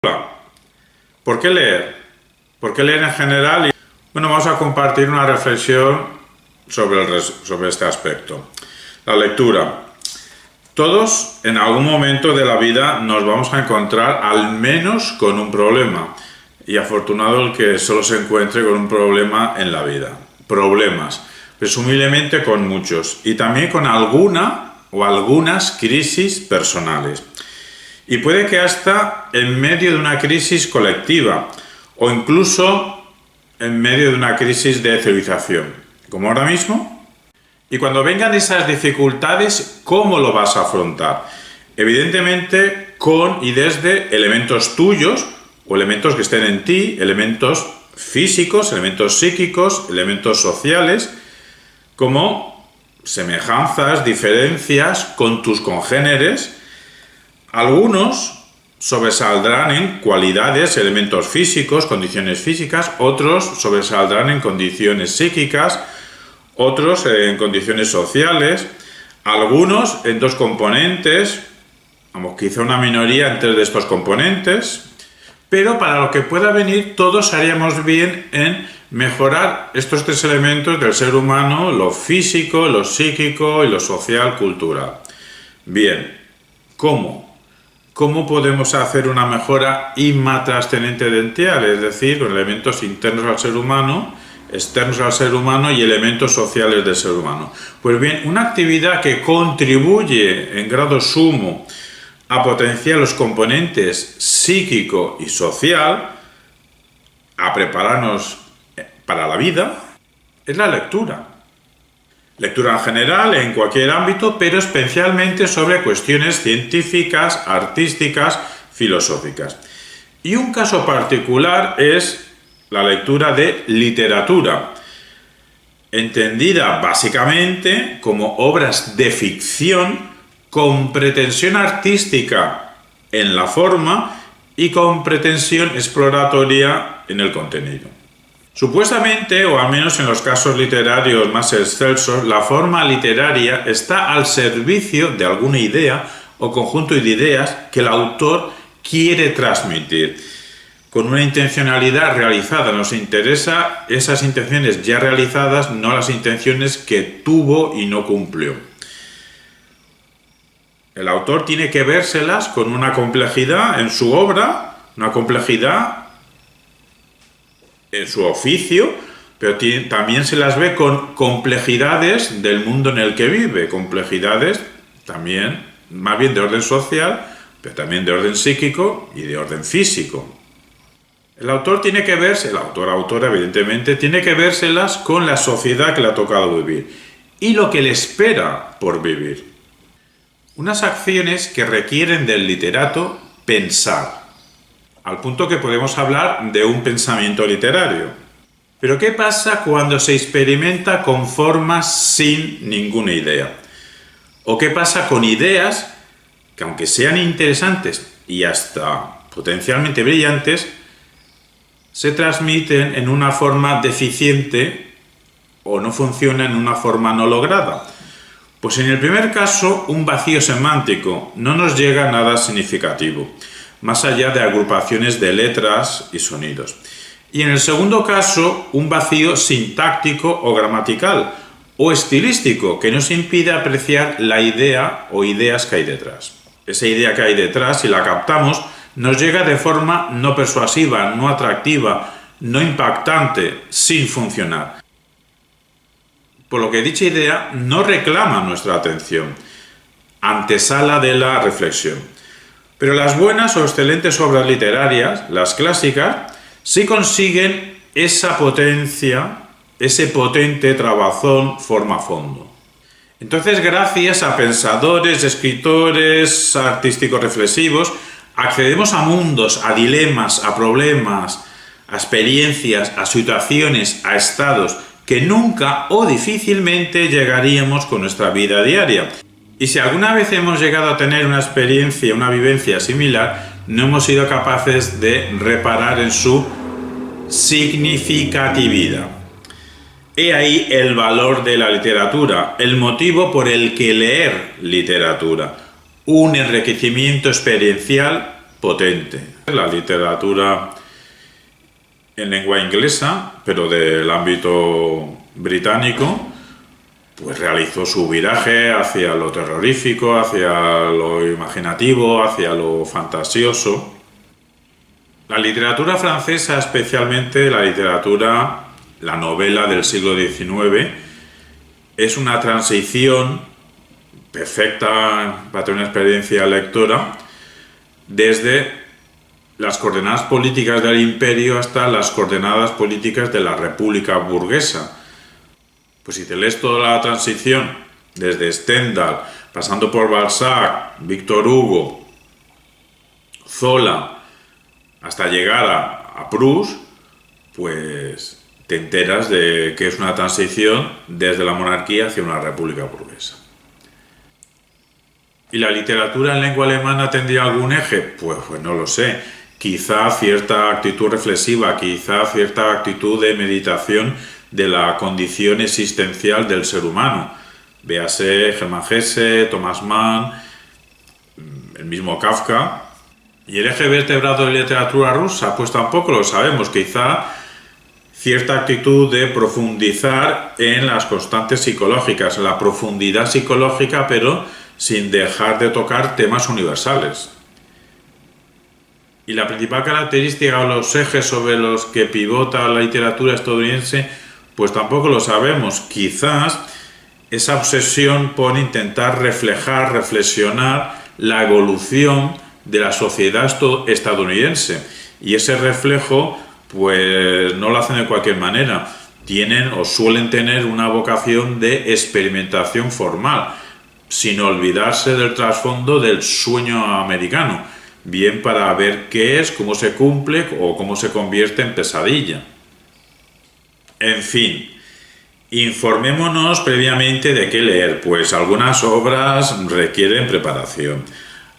¿Por qué leer? ¿Por qué leer en general? Bueno, vamos a compartir una reflexión sobre este aspecto. La lectura. Todos en algún momento de la vida nos vamos a encontrar al menos con un problema. Y afortunado el que solo se encuentre con un problema en la vida. Problemas. Presumiblemente con muchos. Y también con alguna o algunas crisis personales. Y puede que hasta en medio de una crisis colectiva o incluso en medio de una crisis de civilización, como ahora mismo. Y cuando vengan esas dificultades, ¿cómo lo vas a afrontar? Evidentemente con y desde elementos tuyos o elementos que estén en ti, elementos físicos, elementos psíquicos, elementos sociales, como semejanzas, diferencias con tus congéneres. Algunos sobresaldrán en cualidades, elementos físicos, condiciones físicas, otros sobresaldrán en condiciones psíquicas, otros en condiciones sociales, algunos en dos componentes, quizá una minoría en tres de estos componentes, pero para lo que pueda venir todos haríamos bien en mejorar estos tres elementos del ser humano, lo físico, lo psíquico y lo social, cultural. Bien, ¿cómo? ¿Cómo podemos hacer una mejora inmatrascendental? Es decir, con elementos internos al ser humano, externos al ser humano y elementos sociales del ser humano. Pues bien, una actividad que contribuye en grado sumo a potenciar los componentes psíquico y social, a prepararnos para la vida, es la lectura. Lectura en general, en cualquier ámbito, pero especialmente sobre cuestiones científicas, artísticas, filosóficas. Y un caso particular es la lectura de literatura, entendida básicamente como obras de ficción con pretensión artística en la forma y con pretensión exploratoria en el contenido. Supuestamente, o al menos en los casos literarios más excelsos, la forma literaria está al servicio de alguna idea o conjunto de ideas que el autor quiere transmitir. Con una intencionalidad realizada, nos interesa esas intenciones ya realizadas, no las intenciones que tuvo y no cumplió. El autor tiene que vérselas con una complejidad en su obra, una complejidad en su oficio, pero también se las ve con complejidades del mundo en el que vive, complejidades también, más bien de orden social, pero también de orden psíquico y de orden físico. El autor tiene que verse, el autora evidentemente, tiene que vérselas con la sociedad que le ha tocado vivir y lo que le espera por vivir. Unas acciones que requieren del literato pensar, al punto que podemos hablar de un pensamiento literario. Pero ¿qué pasa cuando se experimenta con formas sin ninguna idea? ¿O qué pasa con ideas que, aunque sean interesantes y hasta potencialmente brillantes, se transmiten en una forma deficiente o no funcionan en una forma no lograda? Pues en el primer caso, un vacío semántico, no nos llega nada significativo, más allá de agrupaciones de letras y sonidos. Y en el segundo caso, un vacío sintáctico o gramatical, o estilístico, que nos impide apreciar la idea o ideas que hay detrás. Esa idea que hay detrás, si la captamos, nos llega de forma no persuasiva, no atractiva, no impactante, sin funcionar. Por lo que dicha idea no reclama nuestra atención, antesala de la reflexión. Pero las buenas o excelentes obras literarias, las clásicas, sí consiguen esa potencia, ese potente trabazón forma-fondo. Entonces, gracias a pensadores, escritores, artísticos reflexivos, accedemos a mundos, a dilemas, a problemas, a experiencias, a situaciones, a estados que nunca o difícilmente llegaríamos con nuestra vida diaria. Y si alguna vez hemos llegado a tener una experiencia, una vivencia similar, no hemos sido capaces de reparar en su significatividad. He ahí el valor de la literatura, el motivo por el que leer literatura, un enriquecimiento experiencial potente. la literatura en lengua inglesa, pero del ámbito británico, pues realizó su viraje hacia lo terrorífico, hacia lo imaginativo, hacia lo fantasioso. La literatura francesa, especialmente la novela del siglo XIX, es una transición perfecta para tener una experiencia lectora desde las coordenadas políticas del imperio hasta las coordenadas políticas de la república burguesa. Pues si te lees toda la transición, desde Stendhal, pasando por Balzac, Víctor Hugo, Zola, hasta llegar a Proust, pues te enteras de que es una transición desde la monarquía hacia una república burguesa. ¿Y la literatura en lengua alemana tendría algún eje? Pues no lo sé. Quizá cierta actitud reflexiva, quizá cierta actitud de meditación de la condición existencial del ser humano. Véase Hermann Hesse, Thomas Mann, el mismo Kafka. ¿Y el eje vertebrado de la literatura rusa? Pues tampoco lo sabemos. Quizá cierta actitud de profundizar en las constantes psicológicas, en la profundidad psicológica, pero sin dejar de tocar temas universales. Y la principal característica o los ejes sobre los que pivota la literatura estadounidense, pues tampoco lo sabemos. Quizás esa obsesión por intentar reflejar, reflexionar la evolución de la sociedad estadounidense. Y ese reflejo, pues no lo hacen de cualquier manera. Tienen o suelen tener una vocación de experimentación formal, sin olvidarse del trasfondo del sueño americano, bien para ver qué es, cómo se cumple o cómo se convierte en pesadilla. En fin, informémonos previamente de qué leer, pues algunas obras requieren preparación.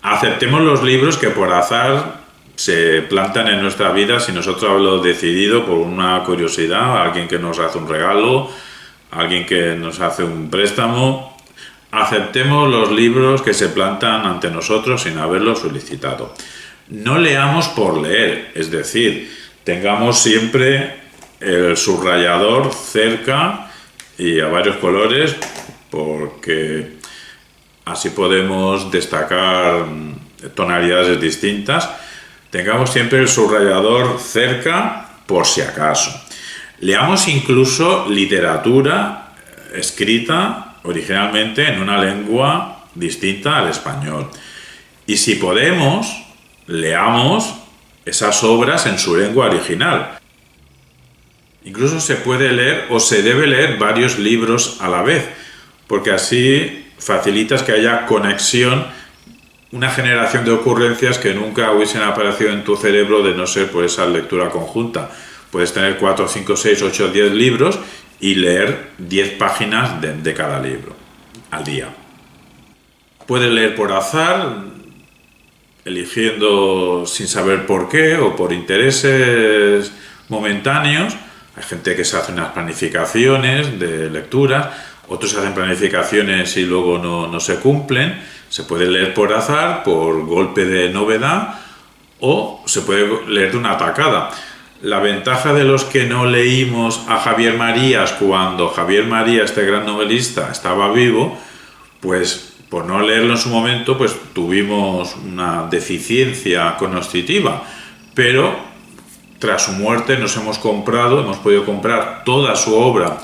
Aceptemos los libros que por azar se plantan en nuestra vida si nosotros lo hemos decidido por una curiosidad, alguien que nos hace un regalo, alguien que nos hace un préstamo. Aceptemos los libros que se plantan ante nosotros sin haberlos solicitado. No leamos por leer, es decir, tengamos siempre el subrayador cerca y a varios colores, porque así podemos destacar tonalidades distintas. Tengamos siempre el subrayador cerca por si acaso. Leamos incluso literatura escrita originalmente en una lengua distinta al español. Y si podemos, leamos esas obras en su lengua original. Incluso se puede leer o se debe leer varios libros a la vez, porque así facilitas que haya conexión, una generación de ocurrencias que nunca hubiesen aparecido en tu cerebro de no ser por esa lectura conjunta. Puedes tener 4, 5, 6, 8, 10 libros y leer 10 páginas de cada libro al día. Puedes leer por azar, eligiendo sin saber por qué o por intereses momentáneos. Hay gente que se hace unas planificaciones de lecturas, otros hacen planificaciones y luego no se cumplen. Se puede leer por azar, por golpe de novedad, o se puede leer de una tacada. La ventaja de los que no leímos a Javier Marías cuando Javier Marías, este gran novelista, estaba vivo, pues por no leerlo en su momento, pues tuvimos una deficiencia cognitiva, pero tras su muerte hemos podido comprar toda su obra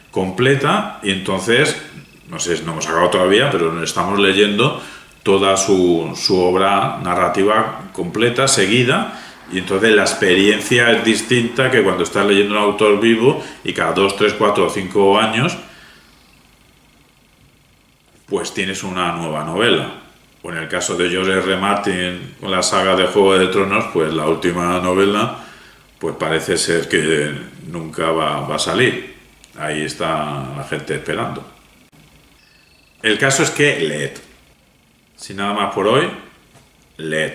completa y entonces, no sé si no hemos acabado todavía, pero estamos leyendo toda su obra narrativa completa, seguida. Y entonces la experiencia es distinta que cuando estás leyendo un autor vivo y cada 2, 3, 4 o 5 años pues tienes una nueva novela. O en el caso de George R. Martin con la saga de Juego de Tronos, pues la última novela pues parece ser que nunca va a salir. Ahí está la gente esperando. El caso es que leed. Sin nada más por hoy, leed.